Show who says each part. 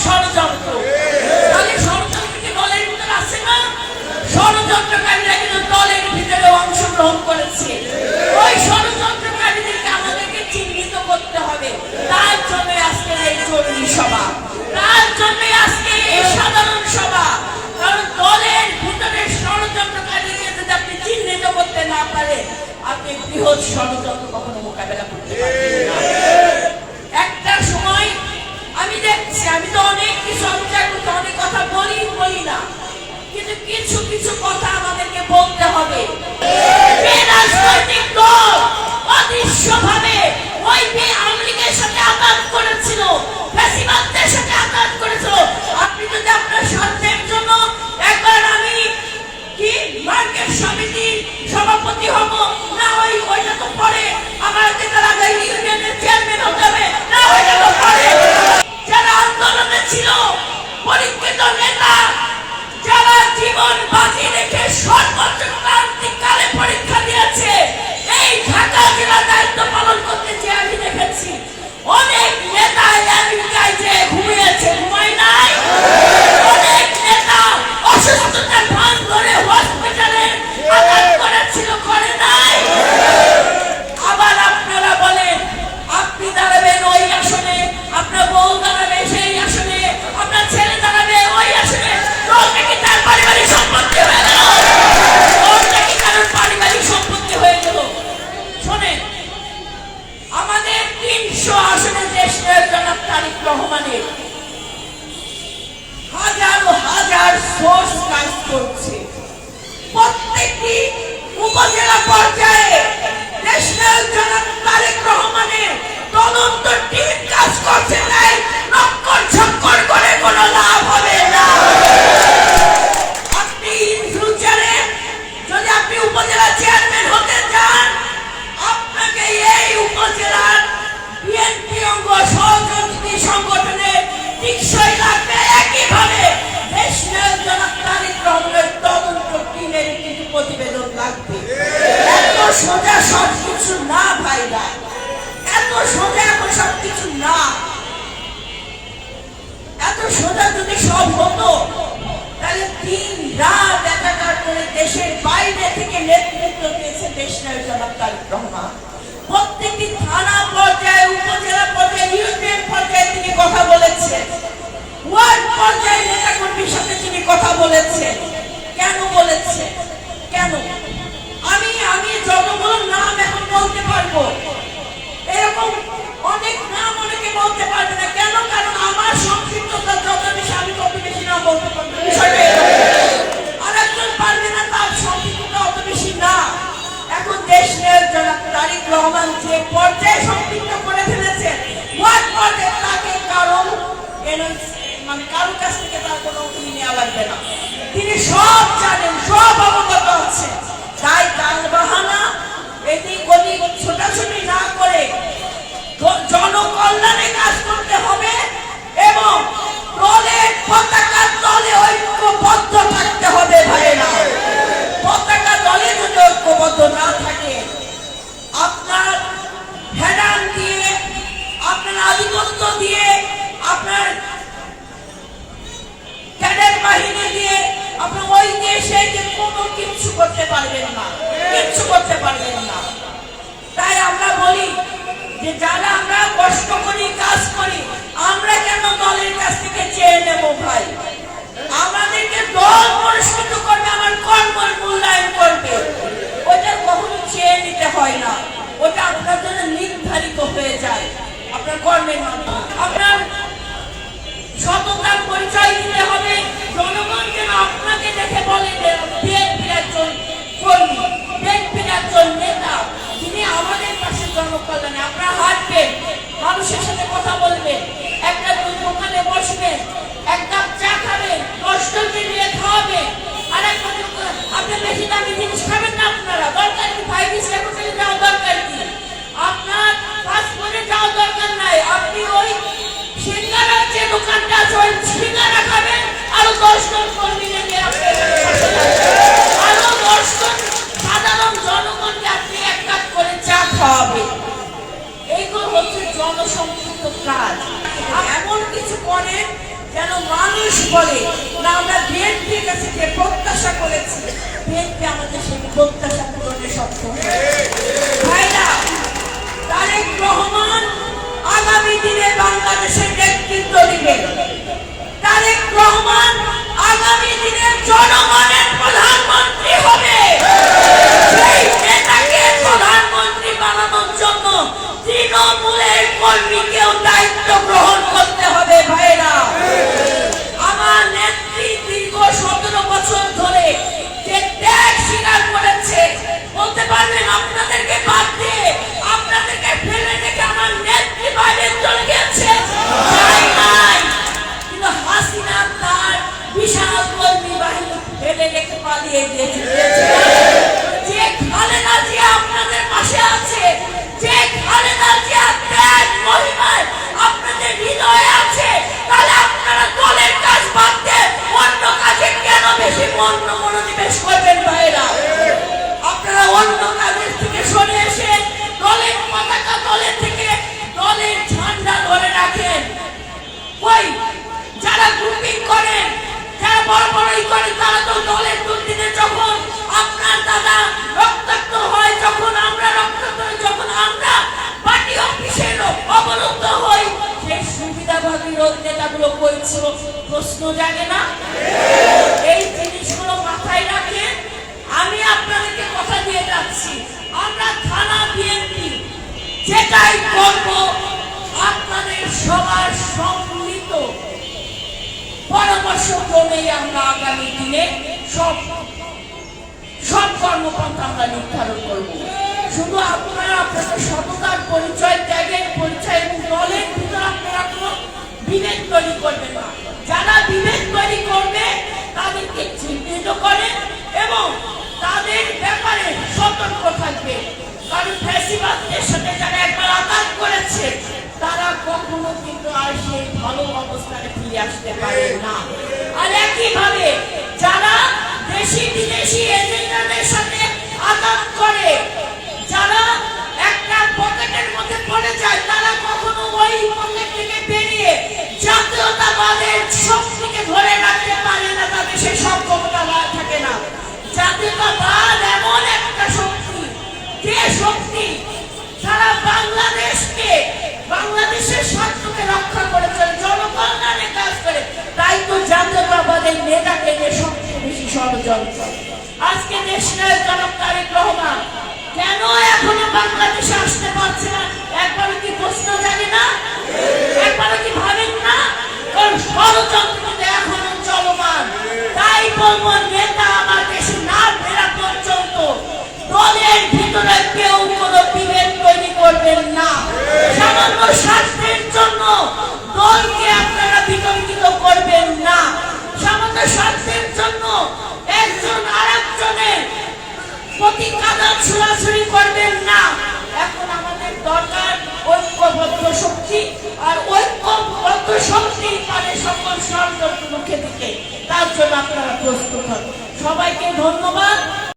Speaker 1: ষড়যন্ত্র। তাহলে ষড়যন্ত্র কি দলের ভিতরে আছে না? ষড়যন্ত্রকারীরা কিন্তু দলের ভিতরে অংশগ্রহণ করেছে। ওই ষড়যন্ত্রকারীদেরকে আমাদেরকে চিহ্নিত করতে হবে। তার জন্য আজকে এই জরুরি সভা, তার জন্য আজকে এই সাধারণ সভা। কারণ দলের ভিতরে ষড়যন্ত্রকারীকে যদি আপনি চিহ্নিত করতে না পারেন, আপনি বৃহৎ ষড়যন্ত্র কখনো মোকাবেলা করতে পারবেন না। একটা সময় আমি দেখছি, আমি তো অনেক কিছু অনেক কথা বলি না, কিন্তু কিছু কিছু কথা আমাদেরকে বলতে হবে। রাজনৈতিক দল অদৃশ্যভাবে ওই আওয়ামী লীগের সাথে আঘাত করেছিল, ফ্যাসিবাদদের সাথে আঘাত করেছিল। আপনি যদি আপনার স্বার্থের জন্য একবার আমি কি মার্কেট সমিতির সভাপতি হব, না ওইটা তো পরে আমার নেতারা ইউনিয়নের চেয়ারম্যান হতে হবে, না ওইটা তো পরে। যারা আন্দোলনে ছিল, পরীক্ষিত নেতা, যারা জীবন বাজি রেখে সর্বোচ্চ ক্রান্তিকালে পরীক্ষা দিয়েছে, এই ঢাকা জেলা দায়িত্ব পালন করতে যে আমি দেখেছি অনেক নেতা আমেরিকায় যে ঘুমিয়েছে, ঘুমায় নাই। অনেক নেতা অসুস্থতার ভান ধরে হসপিটালে আঘাত করেছিল, করে নাই। আবার আপনারা বলেন আপনি দাঁড়াবেন ওই আসনে, আপনার বউ দাঁড়াবে সেই আসনে, আপনার ছেলে দাঁড়াবে ওই আসনে। দলটা কি তার পারিবারিক সম্পত্তি হয়ে গেল? দলটা কি কারোর পারিবারিক সম্পত্তি হয়ে গেল? শোনেন, আমাদের ৩০০ আসনে দেশ জনাব তারেক রহমানের হাজারো হাজার সোর্স কাজ করছে। প্রত্যেকটি উপজেলা পর্যায়ে দেশ জনাব তারেক রহমানের তদন্ত টিম কাজ করছে। তাই নক্কর ছক্কর করে কোনো লাভ হবে না। আপনি ফিউচারে যদি আপনি উপজেলা চেয়ারম্যান হতে চান, আপনাকে এই উপজেলার বিএনপি অঙ্গ সহযোগী সংগঠনের টিকসই লাগবে। একইভাবে দেশ জনাব তারেক রহমানের তদন্ত টিমের কিছু প্রতিবেদন লাগবে। এত সোজা সব কিছু না ভাইরা, এত সোজা এখন সব কিছু না। এত সোজা যদি সব হতো, তাহলে দিন রাত একাকার করে দেশের বাইরে থেকে নেতৃত্ব দিয়েছে দেশ নায়ক জনাব তারেক রহমান। প্রত্যেকটি থানা পর্যায়ে, উপজেলা পর্যায়ে, ইউনিয়ন পর্যায়ে তিনি কথা বলেছেন, ওয়ার্ড পর্যায়ে নেতা কর্মীর সাথে তিনি কথা বলেছেন। কেন বলেছেন? কেন? আমি যতগুলো নাম এখন বলতে পারবো, এরকম অনেক নাম অনেকে বলতে পারবে না। কেন? কারণ আমার সংক্ষিপ্ততা যত বেশি, আমি তত বেশি নাম বলতে পারবো। আর একজন পারবে না, তার সংক্ষিপ্ততা অত বেশি না। এখন দেশ জনাব তারেক রহমান যে পর্যায়ে সংক্ষিপ্ত করে ফেলেছেন, ওয়ার্ড পর্যায়ে তাকে কারো কারোর কাছ থেকে তার কোনো উনি নেওয়া লাগবে না। তিনি সব জানেন, সব অবগত আছেন। তাই তার বাহানা এদিক ওদিক ছোটাছুটি না করে জনকল্যাণে কাজ করতে হবে এবং দলের পতাকা দলে ঐক্যবদ্ধ থাকতে হবে। ভাইয়েরা, পতাকা দলে যদি ঐক্যবদ্ধ না থাকে, আপনার হেডান দিয়ে, আপনার আধিপত্য দিয়ে, আপনার ক্যাডেট বাহিনী দিয়ে, আপনার ওই দেশে যে কোনো কিছু করতে পারবেন না, কিচ্ছু করতে পারবেন না। তাই আমরা বলি যে যারা আমরা কষ্ট করি, কাজ করি, আমরা কেন দলের কাছ থেকে চেয়ে নেব? ভাই, আমাদেরকে দল পুরস্কৃত করবে, আমার কর্মের মূল্যায়ন করবে। ওটা কখনো চেয়ে নিতে হয় না, ওটা আপনার জন্য নির্ধারিত হয়ে যায় আপনার কর্মের মাধ্যমে। আপনার সততার পরিচয় দিতে হবে। জনগণ যেন আপনাকে দেখে বলে বিএনপির একজন কর্মী, বিএনপির একজন নেতা, তিনি আমাদের পাশে জনকল্যাণে। আপনারা হাঁটবেন, মানুষের সাথে কথা বলবেন, একটা দোকানে বসবেন, এক কাপ চা খাবেন, 10 জনকে নিয়ে খাওয়াবেন। আর আপনি বেশি দামি জিনিস খাবেন না। আপনারা দরকার কি 5 স্টার হোটেলে যাওয়া দরকার কি? আপনার পাসপোর্টে যাওয়া দরকার নাই। আপনি ওই সিঙ্গারার যে দোকানটা আছে, ওই সিঙ্গারা খাবেন, আরো 10 জন কর্মী নিয়ে আরো 10 জন সাধারণ জনগণকে আপনি এক কাপ করে চা খাওয়াবেন। এইগুলো হচ্ছে জনসম্পৃক্ত কাজ। এমন কিছু করেন যেন মানুষ বলে না আমরা বিএনপির কাছে যে প্রত্যাশা করেছি, বিএনপি আমাদের সেই প্রত্যাশা পূরণে সক্ষম। ভাইরা, তারেক রহমান আগামী দিনে বাংলাদেশের নেতৃত্ব দিবেন। তারেক রহমান আগামী দিনে জনগণের প্রধানমন্ত্রী হবে। সেই নেতাকে প্রধানমন্ত্রী বানানোর জন্য তৃণমূলের কর্মীকেও দায়িত্ব গ্রহণ করতে হবে। ভাইরা, আমার নেত্রী দীর্ঘ 17 বছর ধরে যে ত্যাগ স্বীকার করেছে, বলতে পারবেন আপনাদেরকে বাদ দিয়ে, আপনাদেরকে ফেলে রেখে আমার নেত্রী বাইরে চলে গেছে, কিন্তু হাসিনা তার বিশাল কর্মী বাহিনী ফেলে রেখে পালিয়ে গিয়েছে। যে খালেদা জিয়া আপনাদের পাশে আছে, যে খালেদা জিয়া ত্যাগ মহিমায় আপনাদের হৃদয়ে আছে, তাহলে আপনারা দলের কাজ বাদ দিয়ে অন্য কাজে কেন বেশি মনোনিবেশ করবেন? ভাইরা, আপনারা অন্য কাজের থেকে সরে এসে দলের পতাকা দলের থেকে দলের ঝান্ডা ধরে রাখেন। ওই যারা গ্রুপিং করেন, যারা বড় বড়ই করেন, তারা তো দলের দুর্নীতিতে যখন আপনার দাদা রক্তাক্ত হয়, যখন আমরা রক্তাক্ত হই, যখন আমরা পার্টি অফিসের অবরুদ্ধ হই, সেই সুবিধাবাদী নেতাগুলো করেছিল, প্রশ্ন জাগে না? এই জিনিসগুলো মাথায় রাখেন। আমি আপনাদেরকে কথা দিয়ে যাচ্ছি, আমরা থানা বিএনপি যেটাই করব আপনাদের সবার সম্মিলিত পরামর্শ ক্রমেই আমরা আগামী দিনে সব কর্মপন্থা আমরা নির্ধারণ করব। শুধু আপনারা আপনাদের সততার পরিচয়, ত্যাগের পরিচয় এবং দলের ভিতরে আপনারা কোনো বিভেদ তৈরি করবেন না। যারা বিভেদ তৈরি করবে তাদেরকে চিহ্নিত করেন এবং তাদের ব্যাপারে সতর্ক থাকবে। কারণ ফ্যাসিবাদদের সাথে যারা একবার আঘাত করেছে, তারা কখনো কিন্তু আর সেই ভালো অবস্থানে ফিরে আসতে পারে না। আর একইভাবে যারা দেশি বিদেশি এজেন্টদের সাথে আঘাত করে, যারা একটা পকেটের মধ্যে পড়ে যায়, তারা কখনো ওই পকেট থেকে বেরিয়ে জাতীয়তাবাদের শক্তিকে ধরে রাখতে পারে না, তাদের সেই সক্ষমতা থাকে না। জাতীয়তাবাদ এমন একটা শক্তি, যে শক্তি সারা বাংলাদেশকে, বাংলাদেশের স্বার্থকে রক্ষা করে চলে, জনকল্যাণে কাজ করে। তাই তো জাতীয়তাবাদের নেতাকে যে সবচেয়ে বেশি ষড়যন্ত্র। আজকে দেশনায়ক জনাব তারেক রহমান কেন এখনো বাংলাদেশে আসতে পারছে না? একবারও কি প্রশ্ন জাগে না? একবারও কি ভাবেন না? কারণ ষড়যন্ত্র এখনো চলমান। তাই বলবো, নেতা আমার দেশে না ফেরা পর্যন্ত দলের ভিতরে কেউ কোনো বিভেদ তৈরি করবেন না। সামান্য স্বার্থের জন্য দলকে আপনারা বিতর্কিত করবেন না। সামান্য স্বার্থের জন্য একজন আরেকজনের প্রতি কাদা ছোড়াছুড়ি করবেন না। এখন আমাদের দরকার ঐক্যবদ্ধ শক্তি, আর ঐক্যবদ্ধ শক্তি পারে সকল ষড়যন্ত্র মুখে থেকে। তার জন্য আপনারা প্রস্তুত হন। সবাইকে ধন্যবাদ।